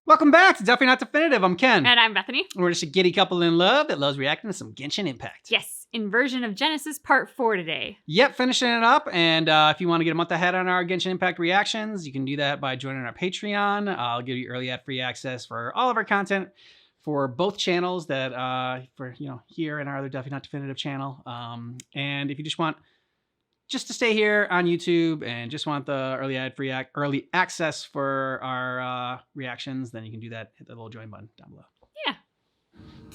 Welcome back to Definitely Not Definitive. I'm Ken. And I'm Bethany. We're just a giddy couple in love that loves reacting to some Genshin Impact. Yes, Inversion of Genesis Part 4 today. Yep, finishing it up. And if you want to get a month ahead on our Genshin Impact reactions, you can do that by joining our Patreon. I'll give you early ad free access for all of our content for both channels that here and our other Definitely Not Definitive channel. And if you just want to stay here on YouTube and just want the early access for our reactions, then you can do that. Hit the little join button down below. Yeah.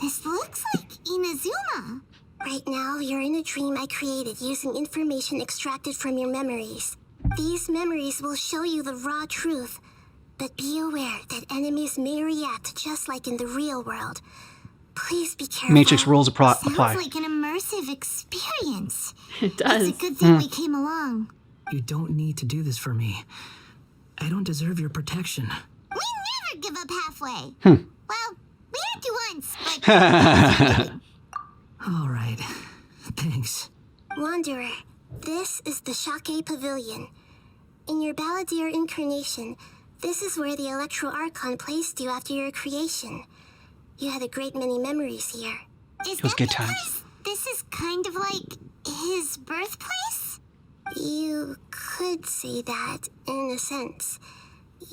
This looks like Inazuma. Right now, you're in a dream I created using information extracted from your memories. These memories will show you the raw truth, but be aware that enemies may react just like in the real world. Please be careful. Matrix rules apply. Sounds like an immersive experience. It does. It's a good thing we came along. You don't need to do this for me. I don't deserve your protection. We never give up halfway. Well, we had to once, but... All right. Thanks. Wanderer, this is the Shake Pavilion. In your Balladeer incarnation, this is where the Electro Archon placed you after your creation. You had a great many memories here. It was good times. This is kind of like his birthplace? You could say that, in a sense.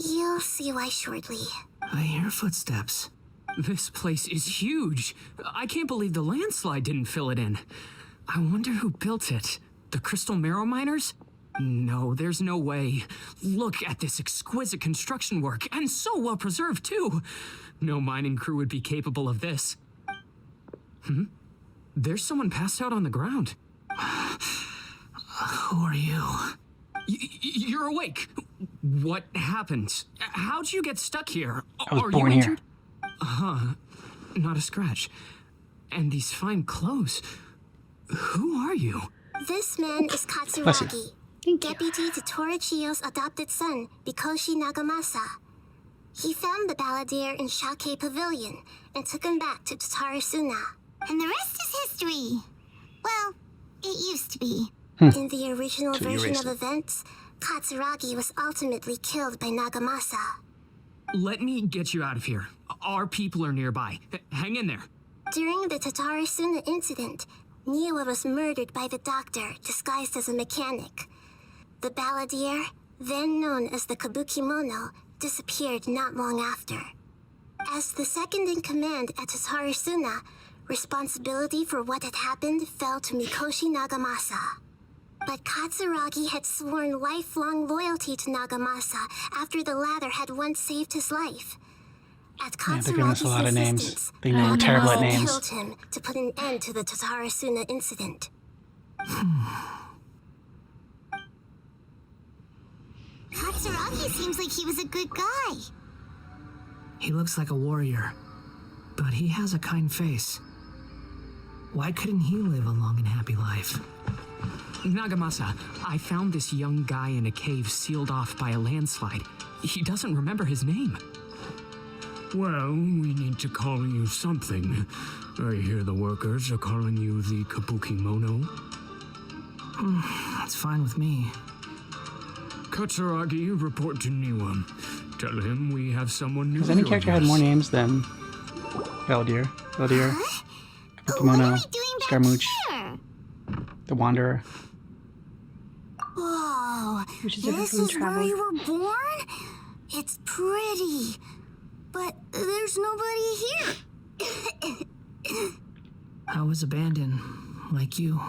You'll see why shortly. I hear footsteps. This place is huge. I can't believe the landslide didn't fill it in. I wonder who built it. The Crystal Marrow Miners? No, there's no way. Look at this exquisite construction work, and so well preserved, too. No mining crew would be capable of this. There's someone passed out on the ground. Who are you? You're awake. What happened? How'd you get stuck here? I was Are born you here. injured? Not a scratch. And these fine clothes. Who are you? This man is Katsuragi, deputy to Torichiyo's adopted son, Bikoshi Nagamasa. He found the Balladeer in Shake Pavilion and took him back to Tatarasuna. And the rest is history. Well, it used to be. In the original version of events, Katsuragi was ultimately killed by Nagamasa. Let me get you out of here. Our people are nearby. Hang in there. During the Tatarasuna incident, Niwa was murdered by the doctor disguised as a mechanic. The Balladeer, then known as the Kabukimono, disappeared not long after. As the second in command at Tatarasuna, responsibility for what had happened fell to Mikoshi Nagamasa. But Katsuragi had sworn lifelong loyalty to Nagamasa after the latter had once saved his life. At They're giving us Katsuragi's a lot of names. insistence, They know we're terrible at Nagamasa names. killed him to put an end to the Tatarasuna incident. Katsuragi seems like he was a good guy. He looks like a warrior, but he has a kind face. Why couldn't he live a long and happy life? Nagamasa, I found this young guy in a cave sealed off by a landslide. He doesn't remember his name. Well, we need to call you something. I hear the workers are calling you the Kabukimono. That's fine with me. Katsuragi, report to Niwa. Tell him we have someone new. Has any character had more names than Balladeer, What are Kabukimono, we doing back Scaramouche, here? the Wanderer? Whoa, Which is different this from is where travel. you were born? It's pretty, but there's nobody here. I was abandoned, like you.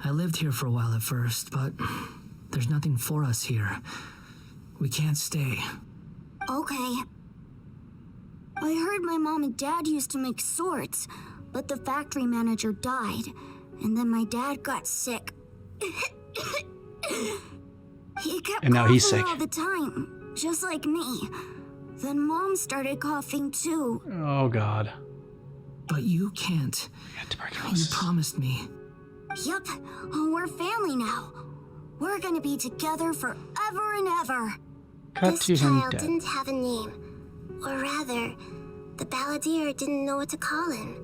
I lived here for a while at first, but there's nothing for us here. We can't stay. Okay. I heard my mom and dad used to make swords, but the factory manager died, and then my dad got sick. He kept And now coughing he's sick. all the time, just like me. Then Mom started coughing too. Oh God. But you can't. You got You tuberculosis. promised me. Yup, we're family now. We're gonna be together forever and ever. Cut This to him child dead. didn't have a name. Or rather, the Balladeer didn't know what to call him.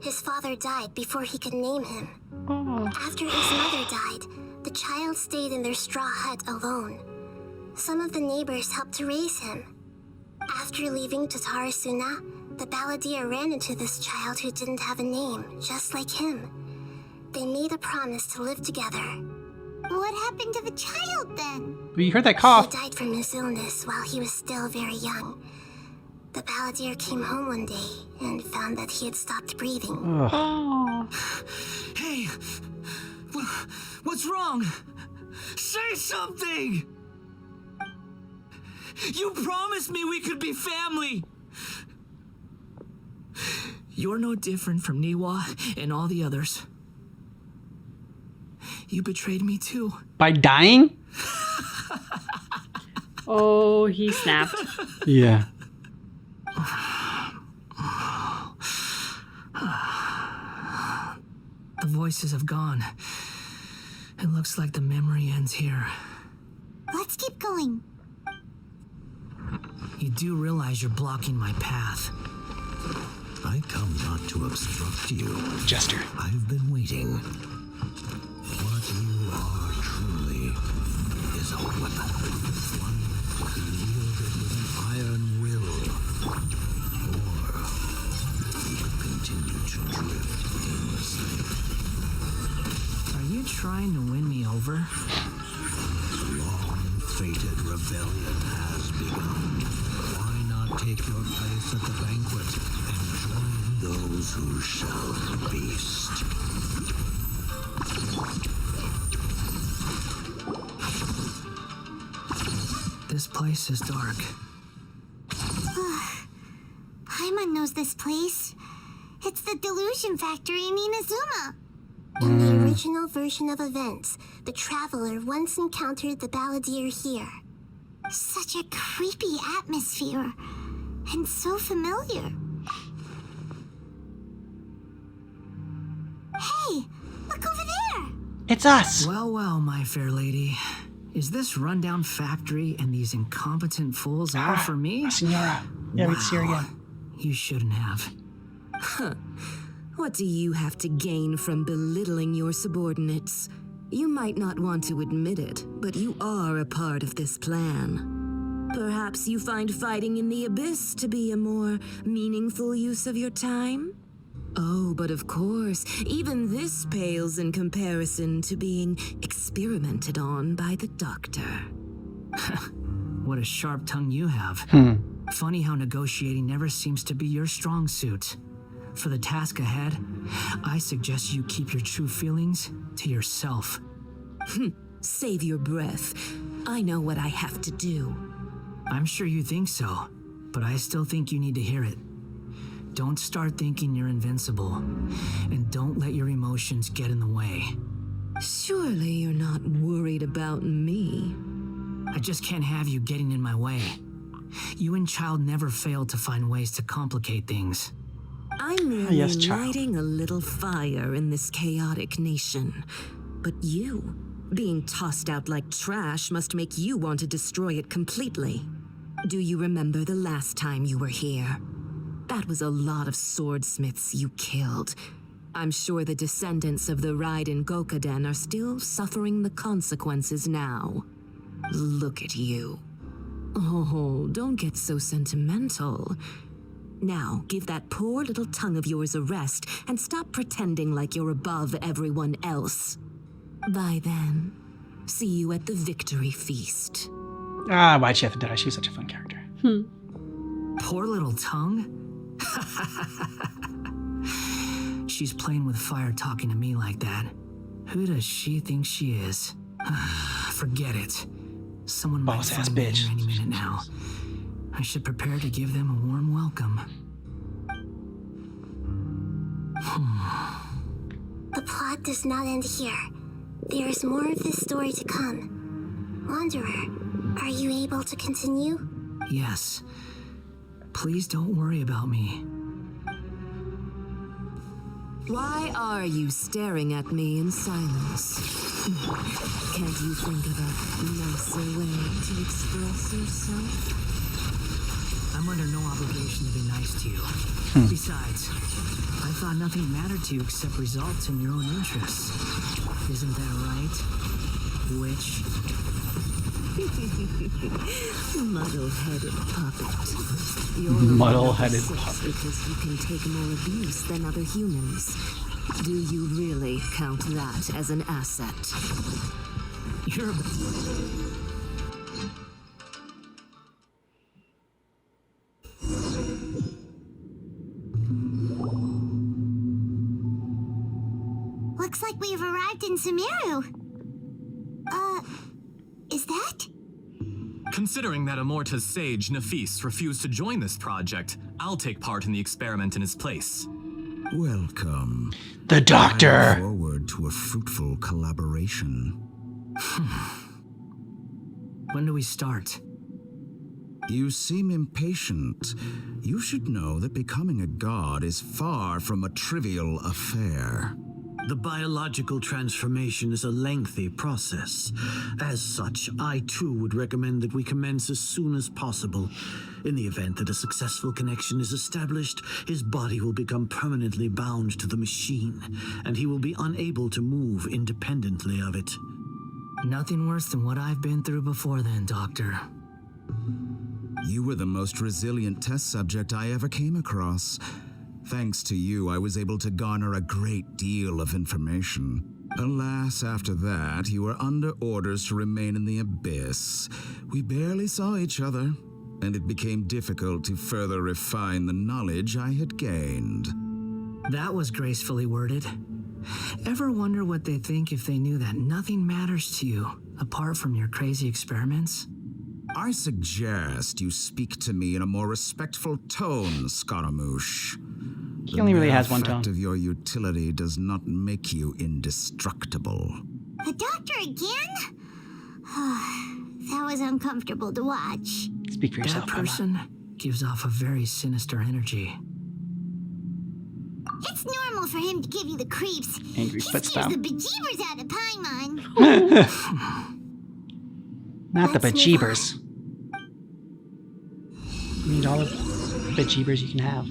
His father died before he could name him. Oh. After his mother died, the child stayed in their straw hut alone. Some of the neighbors helped to raise him. After After leaving Tatarasuna, the balladeer ran into this child who didn't have a name, just like him. They made a promise to live together. What happened to the child then? But you heard that He cough. died from his illness while he was still very young. The balladeer came home one day and found that he had stopped breathing. Ugh. Oh. Hey, what's wrong? Say something! You promised me we could be family! You're no different from Niwa and all the others. You betrayed me too. By dying? Oh, he snapped. Yeah. The voices have gone. It looks like the memory ends here. Let's keep going. You do realize you're blocking my path. I come not to obstruct you. Jester. I've been waiting. What you are truly is a weapon. One to be wielded with an iron will. Or you could continue to drift aimlessly. Are you trying to win me over? Long-fated rebellion has begun. Why not take your place at the banquet and join those who shall feast? This place is dark. Paimon knows this place. It's the delusion factory in Inazuma. In the original version of events, the traveler once encountered the balladeer here. Such a creepy atmosphere. And so familiar. Hey, look over there! It's us. Well, well, my fair lady. Is this rundown factory and these incompetent fools all for me? Senora. Yeah, we see her again. You shouldn't have. What do you have to gain from belittling your subordinates? You might not want to admit it, but you are a part of this plan. Perhaps you find fighting in the abyss to be a more meaningful use of your time? Oh, but of course, even this pales in comparison to being experimented on by the doctor. What a sharp tongue you have. Funny how negotiating never seems to be your strong suit. For the task ahead, I suggest you keep your true feelings to yourself. Save your breath. I know what I have to do. I'm sure you think so, but I still think you need to hear it. Don't start thinking you're invincible, and don't let your emotions get in the way. Surely you're not worried about me. I just can't have you getting in my way. You and Child never failed to find ways to complicate things. I'm merely yes, child. lighting a little fire in this chaotic nation. But you, being tossed out like trash, must make you want to destroy it completely. Do you remember the last time you were here? That was a lot of swordsmiths you killed. I'm sure the descendants of the Raiden Gokaden are still suffering the consequences now. Look at you. Oh, don't get so sentimental. Now, give that poor little tongue of yours a rest and stop pretending like you're above everyone else. Bye then. See you at the victory feast. Ah, why'd she have to die? She was such a fun character. Poor little tongue? She's playing with fire talking to me like that. Who does she think she is? Forget it. Someone might Boss-ass find me bitch. here any minute now. I should prepare to give them a warm welcome. The plot does not end here. There is more of this story to come. Wanderer, are you able to continue? Yes. Please don't worry about me. Why are you staring at me in silence? Can't you think of a nicer way to express yourself? I'm under no obligation to be nice to you. Besides, I thought nothing mattered to you except results in your own interests. Isn't that right, witch? Muddle-headed puppet. You're Muddle-headed six puppet. because you can take more abuse than other humans. Do you really count that as an asset? You're Looks like we've arrived in Sumeru. Is that? Considering that Amorta's sage, Nafis, refused to join this project, I'll take part in the experiment in his place. Welcome. The I look doctor. forward to a fruitful collaboration. When do we start? You seem impatient. You should know that becoming a god is far from a trivial affair. The biological transformation is a lengthy process. As such, I too would recommend that we commence as soon as possible. In the event that a successful connection is established, his body will become permanently bound to the machine, and he will be unable to move independently of it. Nothing worse than what I've been through before then, Doctor. You were the most resilient test subject I ever came across. Thanks to you, I was able to garner a great deal of information. Alas, after that, you were under orders to remain in the abyss. We barely saw each other, and it became difficult to further refine the knowledge I had gained. That was gracefully worded. Ever wonder what they think if they knew that nothing matters to you apart from your crazy experiments? I suggest you speak to me in a more respectful tone, Scaramouche. He only really has one fact tone. of your utility does not make you indestructible. The doctor again? That was uncomfortable to watch. Speak for yourself, That Emma. person gives off a very sinister energy. It's normal for him to give you the creeps. Angry He foot scares stomp. the bejeebers out of Paimon. Not the Let's move bejeebers. You need all the bejeebers you can have.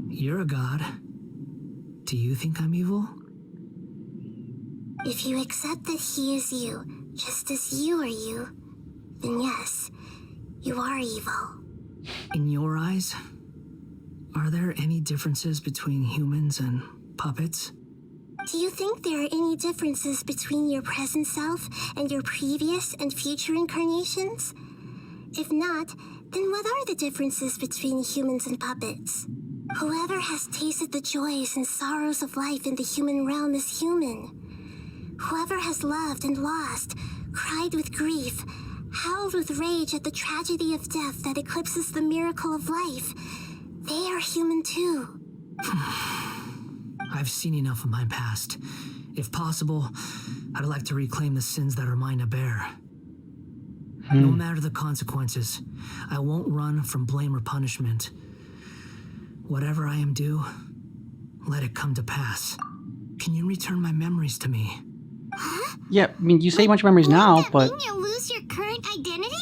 You're a god. Do you think I'm evil? If you accept that he is you, just as you are you, then yes, you are evil. In your eyes, are there any differences between humans and puppets? Do you think there are any differences between your present self and your previous and future incarnations? If not, then what are the differences between humans and puppets? Whoever has tasted the joys and sorrows of life in the human realm is human. Whoever has loved and lost, cried with grief, howled with rage at the tragedy of death that eclipses the miracle of life, they are human too. I've seen enough of my past. If possible, I'd like to reclaim the sins that are mine to bear. No matter the consequences, I won't run from blame or punishment. Whatever I am due, let it come to pass. Can you return my memories to me? Yeah, I mean, you say you want your memories now, Won't that but mean you'll lose your current identity?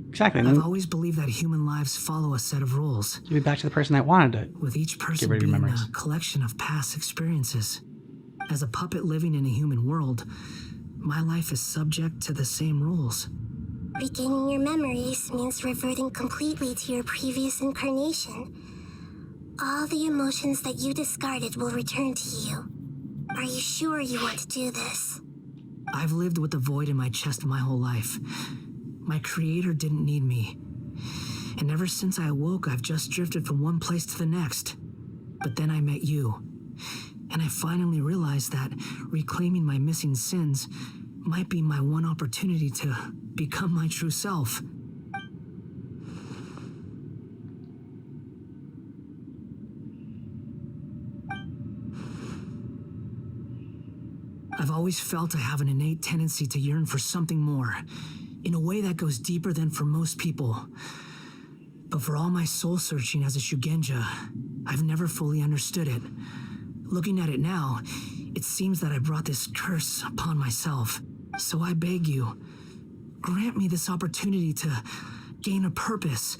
exactly. I've Then always believed that human lives follow a set of rules, you'll be back to the person that wanted it. with each person rid of your being memories. a collection of past experiences. As a puppet living in a human world, my life is subject to the same rules. Regaining your memories means reverting completely to your previous incarnation. All the emotions that you discarded will return to you. Are you sure you want to do this? I've lived with the void in my chest my whole life. My creator didn't need me. And ever since I awoke, I've just drifted from one place to the next. But then I met you. And I finally realized that reclaiming my missing sins might be my one opportunity to become my true self. I've always felt I have an innate tendency to yearn for something more, in a way that goes deeper than for most people. But for all my soul searching as a Shugenja, I've never fully understood it. Looking at it now, it seems that I brought this curse upon myself. So I beg you, grant me this opportunity to gain a purpose,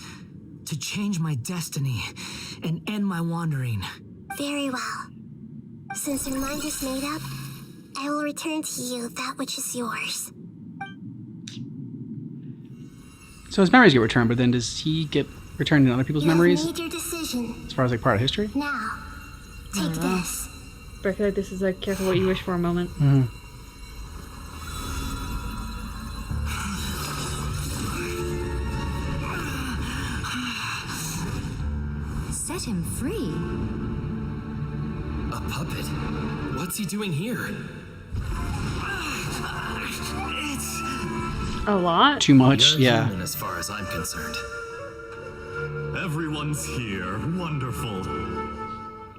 to change my destiny and end my wandering. Very well. Since your mind is made up, I will return to you that which is yours. So his memories get returned, but then does he get returned in other people's memories? You have made your decision. As far as like part of history? Now, take this. But I feel like this is a careful what you wish for a moment. Mm-hmm. Set him free. A puppet? What's he doing here? A lot? Too much, You're yeah. human as far as I'm concerned. Everyone's here. Wonderful.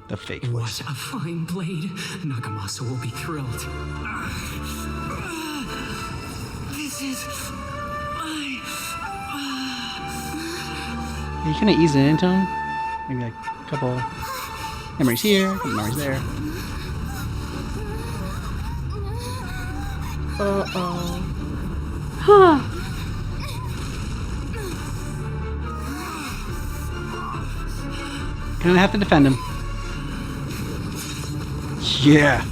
The fake What voice. a fine blade. Nagamasa will be thrilled. This is my... You kind of ease it into him. Maybe like a couple memories here, a couple memories there. Uh-oh. Huh. Gonna have to defend him. Yeah.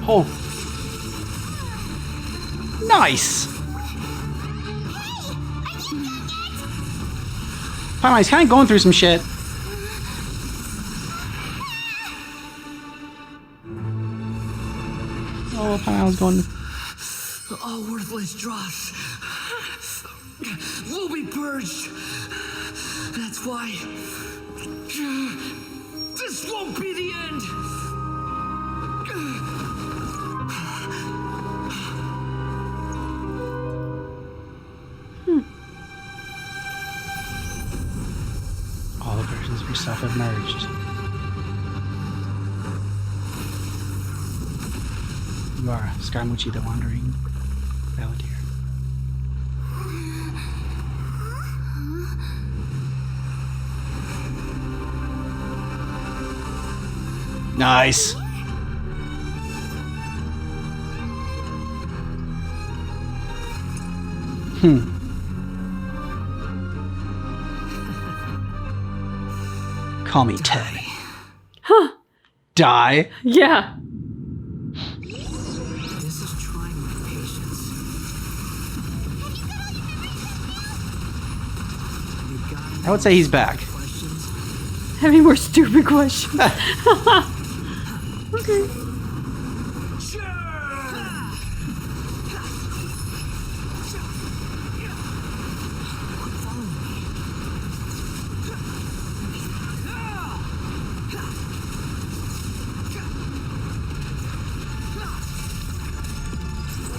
Oh. Nice. Paimon, he's kind of going through some shit. Oh, Paimon's going. All worthless dross will be purged. That's why this won't be the end. All the versions of yourself have merged. You are Scaramucci the Wandering Balladeer. Nice. Call me Ted. Huh. Die. Yeah. This is trying my patience. I would say he's back. Having more stupid questions. Okay.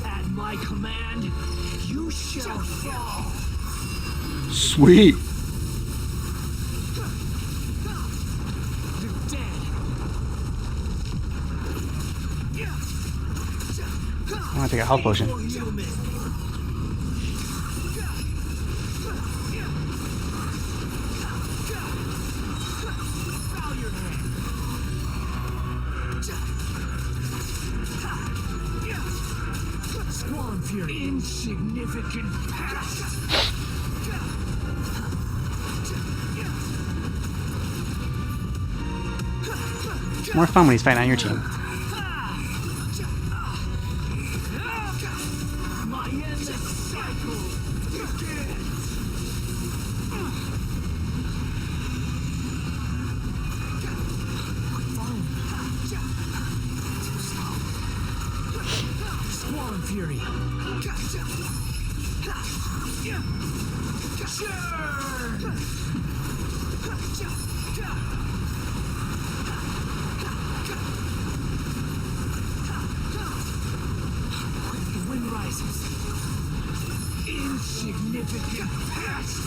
At my command, you shall fall. Sweet. You're dead. I want to take a health potion. Swan Fury. Insignificant past. More fun when he's fighting on your team. My endless cycle begins. Swan Fury. The wind rises. Insignificant past.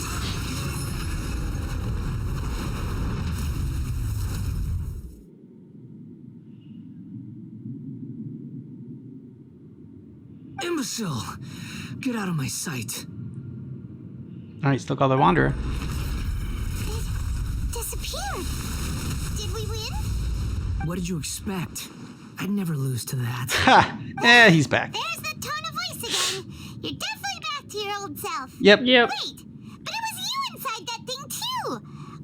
Imbecile! Get out of my sight. Alright, still called the Wanderer. Disappeared. Did we win? What did you expect? I'd never lose to that. Ha! He's back. There's the tone of voice again. You're definitely back to your old self. Yep. Yep. Wait, but it was you inside that thing too.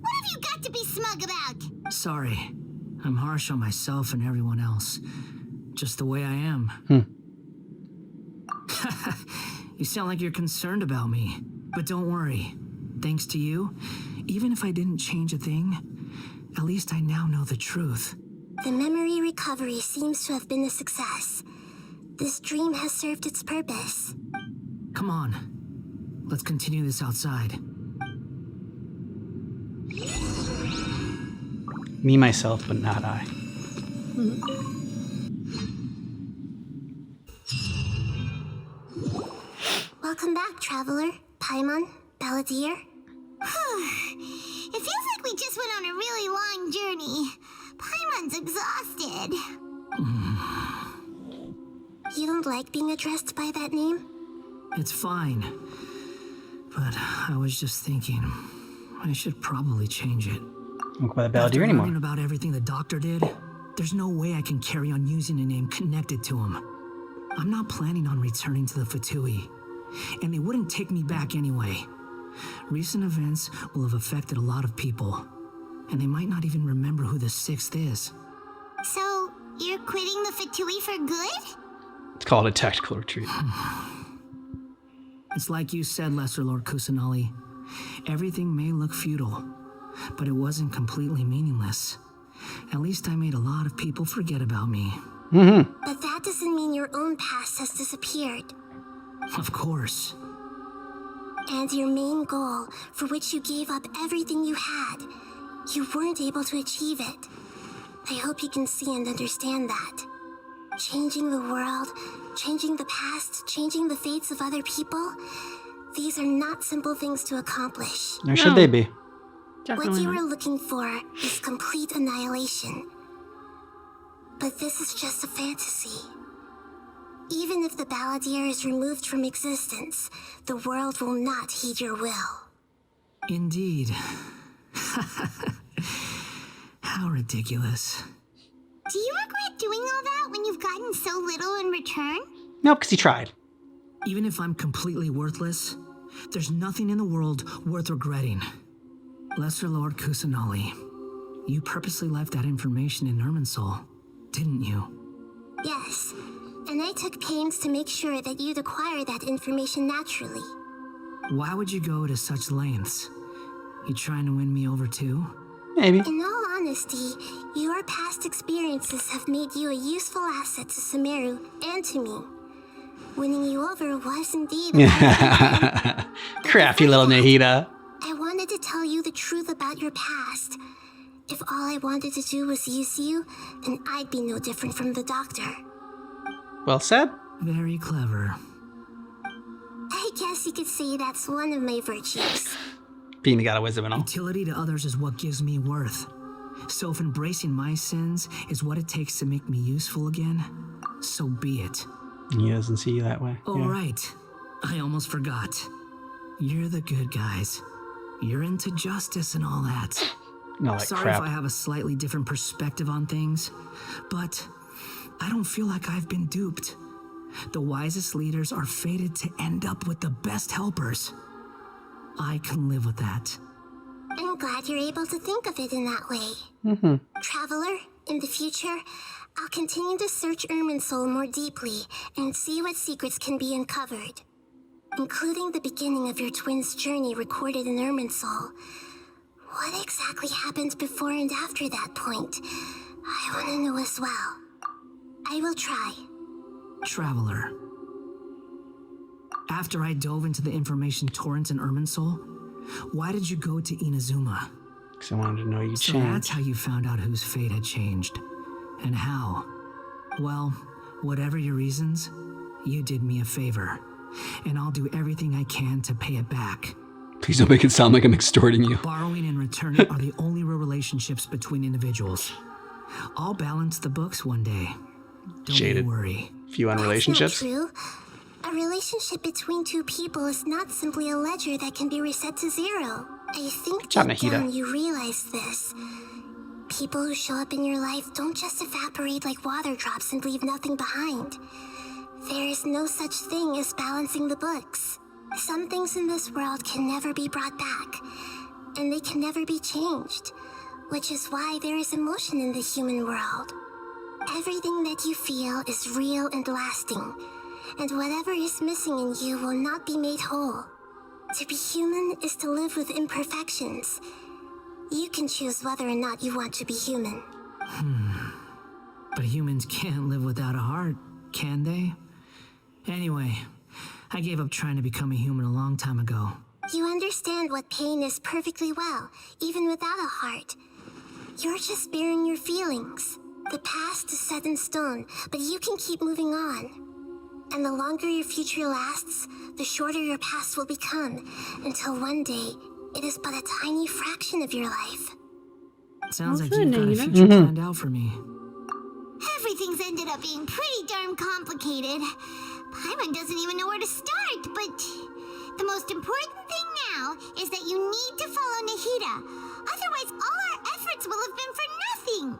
What have you got to be smug about? Sorry. I'm harsh on myself and everyone else. Just the way I am. You sound like you're concerned about me. But don't worry. Thanks to you, even if I didn't change a thing, at least I now know the truth. The memory recovery seems to have been a success. This dream has served its purpose. Come on. Let's continue this outside. Me, myself, but not I. Welcome back, Traveler, Paimon, Balladeer. It feels like we just went on a really long journey. Paimon's exhausted. You don't like being addressed by that name? It's fine. But I was just thinking, I should probably change it. Don't go by the After Balladeer anymore. learning about everything the doctor did, there's no way I can carry on using a name connected to him. I'm not planning on returning to the Fatui, and they wouldn't take me back anyway. Recent events will have affected a lot of people, and they might not even remember who the sixth is. So, you're quitting the Fatui for good? It's called a tactical retreat. It's like you said, Lesser Lord Kusanali. Everything may look futile, but it wasn't completely meaningless. At least I made a lot of people forget about me. But that doesn't mean your own past has disappeared. Of course. And your main goal, for which you gave up everything you had, you weren't able to achieve it. I hope you can see and understand that. Changing the world, changing the past, changing the fates of other people, these are not simple things to accomplish. Or should they be? What Definitely you not. are looking for is complete annihilation. But this is just a fantasy. Even if the Balladeer is removed from existence, the world will not heed your will. Indeed. How ridiculous. Do you regret doing all that when you've gotten so little in return? No, because he tried. Even if I'm completely worthless, there's nothing in the world worth regretting. Lesser Lord Kusanali, you purposely left that information in Irminsul, didn't you? Yes, and I took pains to make sure that you'd acquire that information naturally. Why would you go to such lengths? You trying to win me over too? Maybe. In all honesty, your past experiences have made you a useful asset to Sumeru and to me. Winning you over was indeed a Crafty little Nahida. I wanted to tell you the truth about your past. If all I wanted to do was use you, then I'd be no different from the doctor. Well said. Very clever. I guess you could say that's one of my virtues. Being the god of wisdom and all. Utility to others is what gives me worth. So if embracing my sins is what it takes to make me useful again, so be it. He doesn't see you that way. Oh, Yeah. right. I almost forgot. You're the good guys. You're into justice and all that. No, like Sorry crap. if I have a slightly different perspective on things, but I don't feel like I've been duped. The wisest leaders are fated to end up with the best helpers. I can live with that. I'm glad you're able to think of it in that way. Traveler, in the future, I'll continue to search Irminsul more deeply and see what secrets can be uncovered, including the beginning of your twins' journey recorded in Irminsul. What exactly happened before and after that point? I want to know as well. I will try. Traveler. After I dove into the information torrent in Irminsul, why did you go to Inazuma? Because I wanted to know you So that's changed. how you found out whose fate had changed. And how. Well, whatever your reasons, you did me a favor. And I'll do everything I can to pay it back. Please don't make it sound like I'm extorting you. Borrowing and returning are the only real relationships between individuals. I'll balance the books one day. Don't Jaded. you worry. Few on That's relationships. not true. A relationship between two people is not simply a ledger that can be reset to zero. I think job, deep Nahida. down you realize this. People who show up in your life don't just evaporate like water drops and leave nothing behind. There is no such thing as balancing the books. Some things in this world can never be brought back, and they can never be changed, which is why there is emotion in the human world. Everything that you feel is real and lasting, and whatever is missing in you will not be made whole. To be human is to live with imperfections. You can choose whether or not you want to be human. But humans can't live without a heart, can they? Anyway, I gave up trying to become a human a long time ago. You understand what pain is perfectly well, even without a heart. You're just bearing your feelings. The past is set in stone, but you can keep moving on. And the longer your future lasts, the shorter your past will become, until one day, it is but a tiny fraction of your life. Sounds like Also, you've got a Nina. future planned out for me. Everything's ended up being pretty darn complicated. Paimon doesn't even know where to start, but the most important thing now is that you need to follow Nahida. Otherwise, all our efforts will have been for nothing.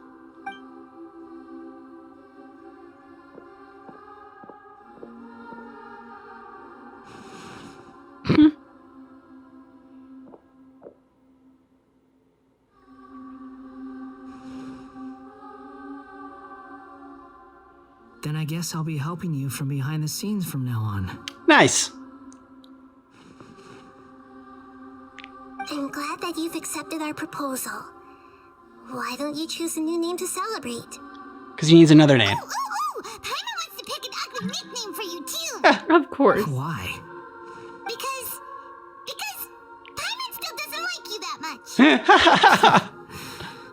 Then I guess I'll be helping you from behind the scenes from now on. Nice. I'm glad that you've accepted our proposal. Why don't you choose a new name to celebrate? Because he needs another name. Ooh! Paimon wants to pick an ugly nickname for you, too. Of course. Why? Because Paimon still doesn't like you that much.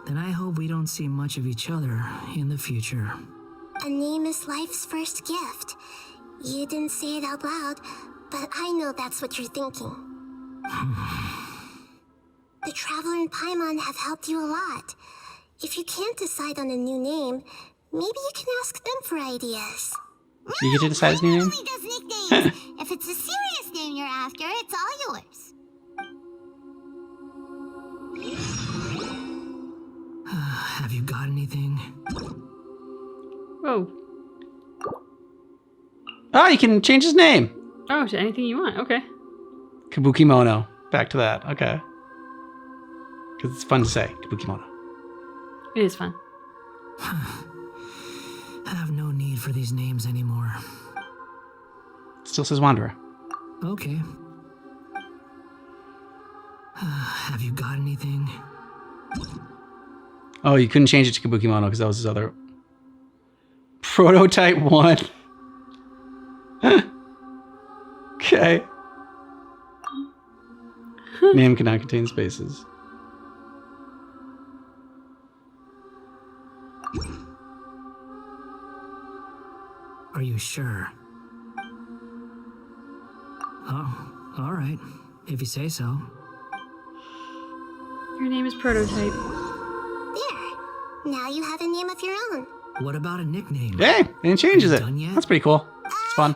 Then I hope we don't see much of each other in the future. A name is life's first gift. You didn't say it out loud, but I know that's what you're thinking. The Traveler and Paimon have helped you a lot. If you can't decide on a new name, maybe you can ask them for ideas. You get to decide his new name? Only does nicknames. If it's a serious name you're after, it's all yours. Have you got anything? Whoa. Oh, you can change his name. Oh, to anything you want. Okay. Kabuki Mono. Back to that. Okay. Because it's fun to say. Kabuki Mono. It is fun. I have no need for these names anymore. Still says Wanderer. Okay. Have you got anything? Oh, you couldn't change it to Kabuki Mono because that was his other... Prototype 1. Okay. Name cannot contain spaces. Are you sure? Oh, all right. If you say so. Your name is Prototype. There. Now you have a name of your own. What about a nickname? Hey, and it changes Are it. you done yet? That's pretty cool. It's fun.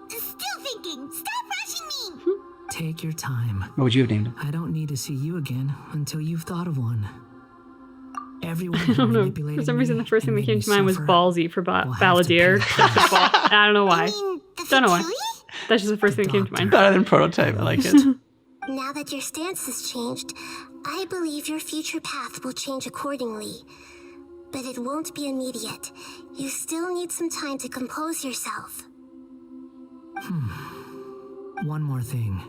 Still thinking. Stop rushing me. Take your time. What would you have named him? I don't need to see you again until you've thought of one. Everyone I don't know. For some reason, the first thing that came to mind was Ballsy for Balladeer. I don't know why. Don't know why. That's just the first thing that came to mind. Better than Prototype. I like it. Now that your stance has changed, I believe your future path will change accordingly. But it won't be immediate. You still need some time to compose yourself. One more thing.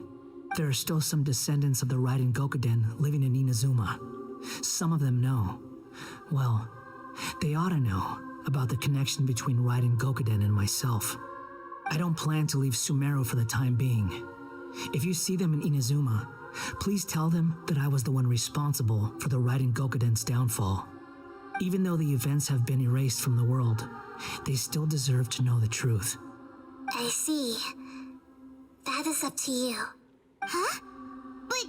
There are still some descendants of the Raiden Gokuden living in Inazuma. Some of them know. Well, they ought to know about the connection between Raiden Gokuden and myself. I don't plan to leave Sumeru for the time being. If you see them in Inazuma, please tell them that I was the one responsible for the Raiden Gokuden's downfall. Even though the events have been erased from the world, they still deserve to know the truth. I see. That is up to you. Huh? But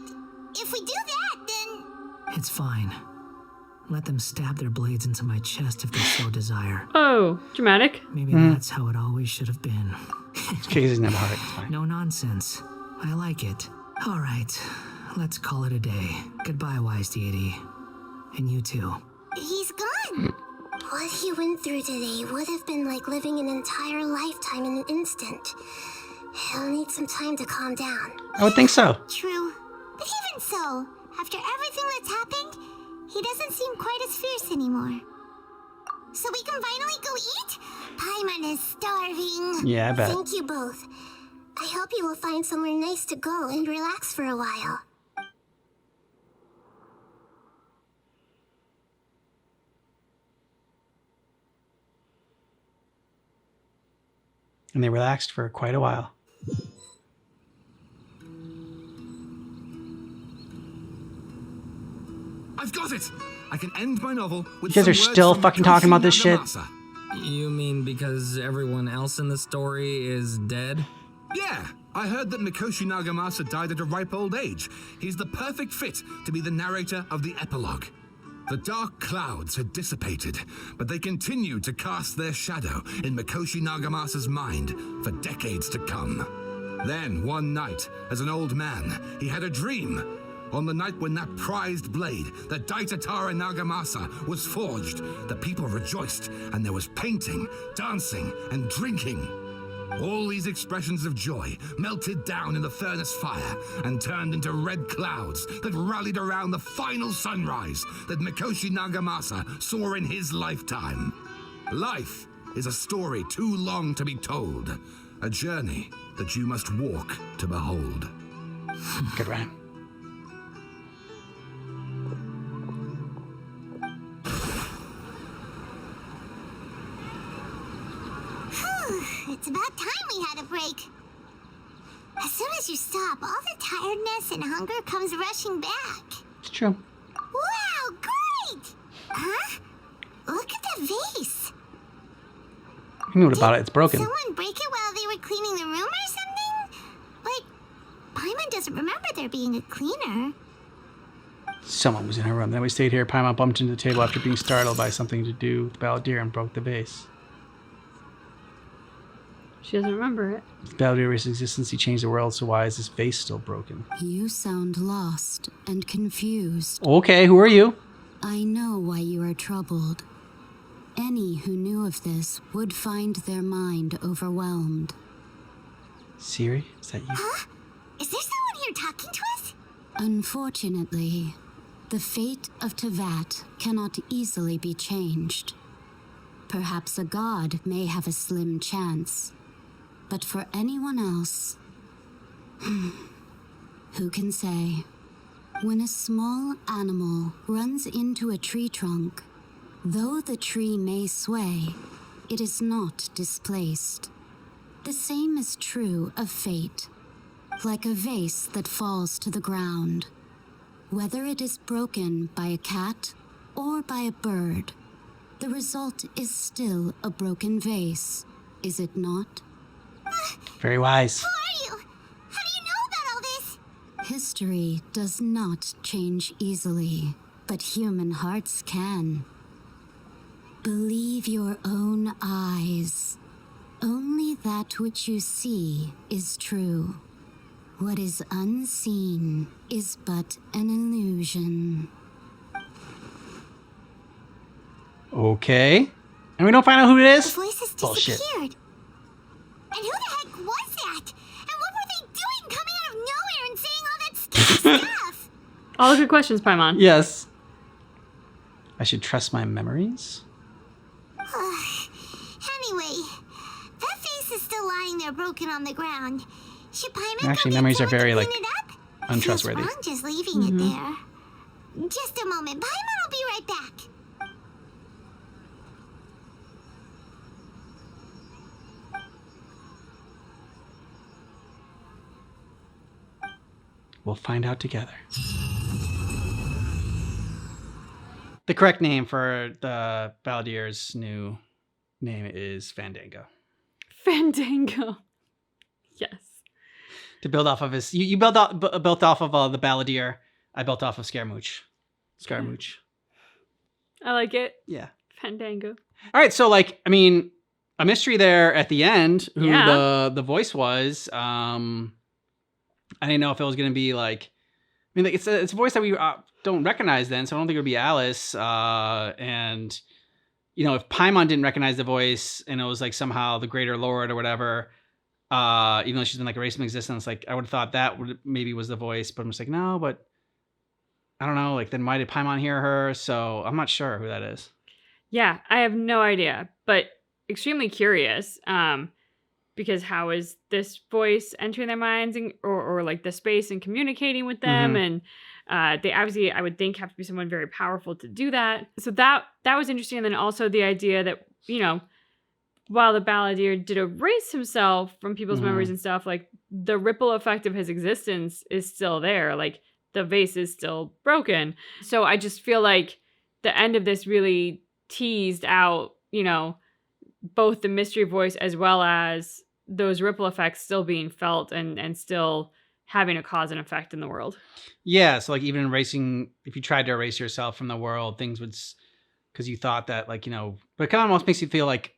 if we do that, then... It's fine. Let them stab their blades into my chest if they so desire. Oh, dramatic. Maybe that's how it always should have been. Casey's never heart. It's fine. No nonsense. I like it. All right, let's call it a day. Goodbye, wise deity. And you too. He's gone. What he went through today would have been like living an entire lifetime in an instant. He'll need some time to calm down. I would think so. True. But even so, after everything that's happened, he doesn't seem quite as fierce anymore. So we can finally go eat? Paimon is starving. Yeah, I bet. Thank you both. I hope you will find somewhere nice to go and relax for a while. And they relaxed for quite a while. I've got it! I can end my novel with You guys are some words still from fucking talking about this shit? Nagamasa. You mean because everyone else in the story is dead? Yeah, I heard that Mikoshi Nagamasa died at a ripe old age. He's the perfect fit to be the narrator of the epilogue. The dark clouds had dissipated, but they continued to cast their shadow in Mikoshi Nagamasa's mind for decades to come. Then, one night, as an old man, he had a dream. On the night when that prized blade, the Daitatara Nagamasa, was forged, the people rejoiced, and there was painting, dancing, and drinking. All these expressions of joy melted down in the furnace fire and turned into red clouds that rallied around the final sunrise that Mikoshi Nagamasa saw in his lifetime. Life is a story too long to be told, a journey that you must walk to behold. Good rhyme. It's about time we had a break. As soon as you stop, all the tiredness and hunger comes rushing back. It's true. Wow, great! Huh? Look at the vase. You know what about it? It's broken. Someone break it while they were cleaning the room or something? Like, Paimon doesn't remember there being a cleaner. Someone was in her room. Then we stayed here. Paimon bumped into the table after being startled by something to do with the Balladeer and broke the vase. She doesn't remember it. Balladeer's existence, he changed the world, so why is this vase still broken? You sound lost and confused. Okay, who are you? I know why you are troubled. Any who knew of this would find their mind overwhelmed. Siri, is that you? Huh? Is there someone here talking to us? Unfortunately, the fate of Tevat cannot easily be changed. Perhaps a god may have a slim chance. But for anyone else, who can say? When a small animal runs into a tree trunk, though the tree may sway, it is not displaced. The same is true of fate, like a vase that falls to the ground. Whether it is broken by a cat or by a bird, the result is still a broken vase, is it not? Very wise. Who are you? How do you know about all this? History does not change easily, but human hearts can. Believe your own eyes. Only that which you see is true. What is unseen is but an illusion. Okay. And we don't find out who it is? The voices Bullshit. disappeared. And who the heck was that? And what were they doing coming out of nowhere and saying all that scary stuff? All good questions, Paimon. Yes. I should trust my memories? Anyway, that face is still lying there broken on the ground. Should Paimon Actually, go memories get are someone very, to like, clean it up? untrustworthy. Feels wrong just leaving it there. Just a moment. Paimon will be right back. We'll find out together. The correct name for the Balladeer's new name is Fandango. Fandango. Yes. To build off of his... You built off of the Balladeer. I built off of Scaramouche. Scaramouche. I like it. Yeah. Fandango. All right, so, like, I mean, a mystery there at the end, who Yeah. the voice was. I didn't know if it was going to be, like, mean, like, it's a voice that we don't recognize then, so I don't think it would be Alice. And if Paimon didn't recognize the voice and it was like somehow the Greater Lord or whatever, even though she's been like erased from existence, like I would have thought that maybe was the voice, but I'm just like, no, but I don't know. Like, then why did Paimon hear her? So I'm not sure who that is. Yeah, I have no idea, but extremely curious. Because how is this voice entering their minds or like the space and communicating with them? And they obviously, I would think, have to be someone very powerful to do that. So that was interesting. And then also the idea that, while the Balladeer did erase himself from people's memories and stuff, like the ripple effect of his existence is still there. Like the vase is still broken. So I just feel like the end of this really teased out, both the mystery voice as well as those ripple effects still being felt and still having a cause and effect in the world. Yeah. So like even if you tried to erase yourself from the world, things would, because you thought that but it kind of almost makes you feel like,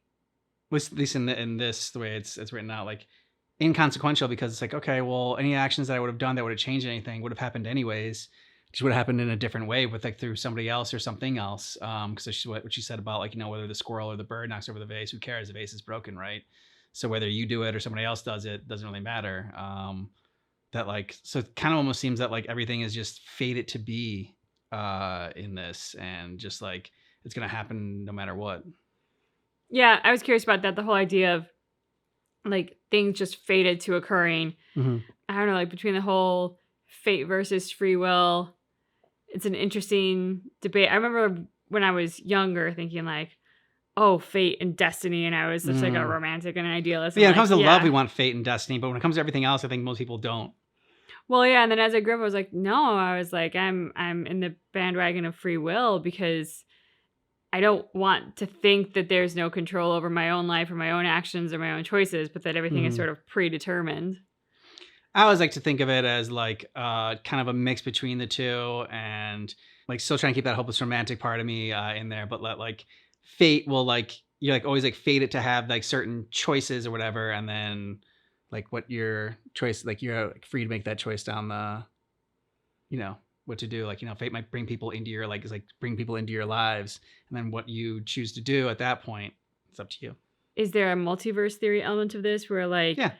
at least in this, the way it's written out, like inconsequential, because it's like, okay, well, any actions that I would have done that would have changed anything would have happened anyways. Just would have happened in a different way with like through somebody else or something else. Because what she said about like, whether the squirrel or the bird knocks over the vase, who cares? The vase is broken, right? So whether you do it or somebody else does it, doesn't really matter. So it kind of almost seems that like everything is just fated to be in this, and just like it's gonna happen no matter what. Yeah, I was curious about that. The whole idea of like things just fated to occurring. I don't know, like between the whole fate versus free will. It's an interesting debate. I remember when I was younger thinking like, oh, fate and destiny, and I was such like a romantic and an idealist. Yeah, when it comes to love, we want fate and destiny, but when it comes to everything else, I think most people don't. Well, yeah, and then as I grew up, I was like, no, I was like, I'm in the bandwagon of free will, because I don't want to think that there's no control over my own life or my own actions or my own choices, but that everything is sort of predetermined. I always like to think of it as like kind of a mix between the two, and like still trying to keep that hopeless romantic part of me in there, but like fate will like, you're like always like fated to have like certain choices or whatever, and then like what your choice, like you're free to make that choice down the, what to do. Like, fate might bring people into your bring people into your lives, and then what you choose to do at that point, it's up to you. Is there a multiverse theory element of this where like, yeah,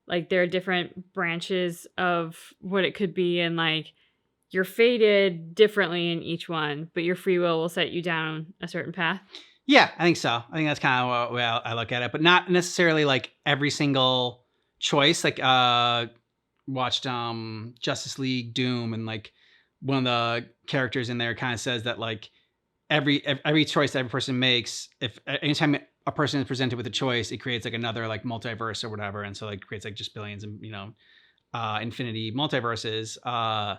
like there are different branches of what it could be, and like you're fated differently in each one, but your free will set you down a certain path? Yeah, I think so. I think that's kind of the way I look at it, but not necessarily like every single choice. Like watched Justice League Doom, and like one of the characters in there kind of says that like every choice that every person makes, if anytime a person is presented with a choice, it creates like another like multiverse or whatever, and so like creates like just billions and infinity multiverses. I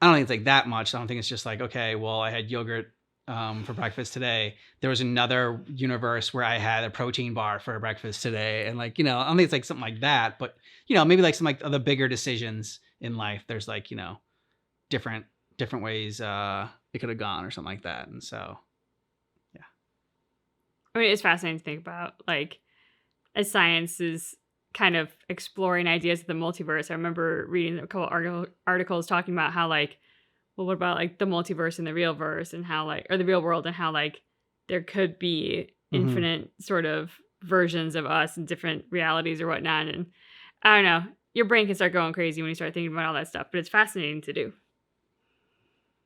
don't think it's like that much. I don't think it's just like, okay, well, I had yogurt for breakfast today. There was another universe where I had a protein bar for breakfast today, and like, I don't think it's like something like that, but maybe like some like other bigger decisions in life, there's like different ways it could have gone or something like that. And so yeah, I mean, it's fascinating to think about, like, as science is kind of exploring ideas of the multiverse. I remember reading a couple articles talking about how like, well, what about like the multiverse and the real verse, and how like, or the real world, and how like there could be infinite sort of versions of us in different realities or whatnot. And I don't know, your brain can start going crazy when you start thinking about all that stuff, but it's fascinating to do.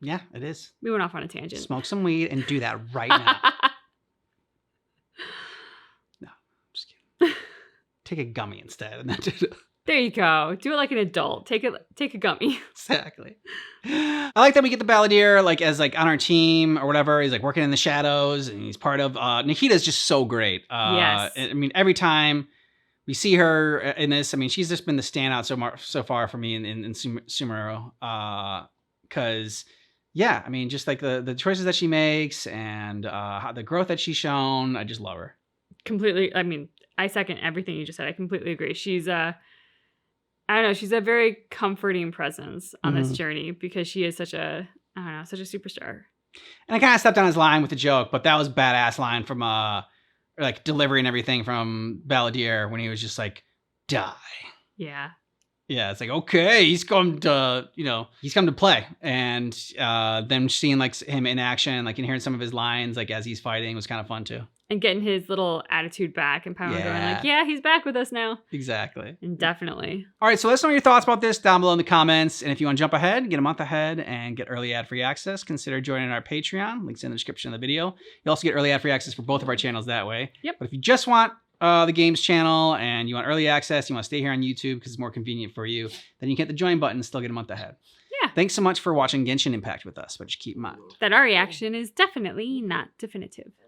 Yeah, it is. We went off on a tangent. Smoke some weed and do that right now. No, I'm just kidding. Take a gummy instead, and then there you go. Do it like an adult. Take a gummy. Exactly. I like that we get the Balladeer like as like on our team or whatever. He's like working in the shadows, and he's part of. Nikita's just so great. Yes. I mean, every time we see her in this, I mean, she's just been the standout so far for me in Sumeru. Because yeah, I mean, just like the choices that she makes, and the growth that she's shown, I just love her. Completely. I mean, I second everything you just said. I completely agree. She's I don't know, she's a very comforting presence on this journey, because she is such a superstar. And I kind of stepped on his line with the joke, but that was a badass line from like delivering everything from Balladeer when he was just like, die. Yeah. Yeah, it's like, okay, he's come to play. And them seeing like him in action, like and hearing some of his lines like as he's fighting was kind of fun too. And getting his little attitude back and Paimon going like, yeah, he's back with us now. Exactly. And definitely. All right, so let us know your thoughts about this down below in the comments. And if you want to jump ahead, get a month ahead and get early ad-free access, consider joining our Patreon. Link's in the description of the video. You also get early ad-free access for both of our channels that way. Yep. But if you just want the games channel and you want early access, you want to stay here on YouTube because it's more convenient for you, then you can hit the join button and still get a month ahead. Yeah. Thanks so much for watching Genshin Impact with us, but just keep in mind that our reaction is definitely not definitive.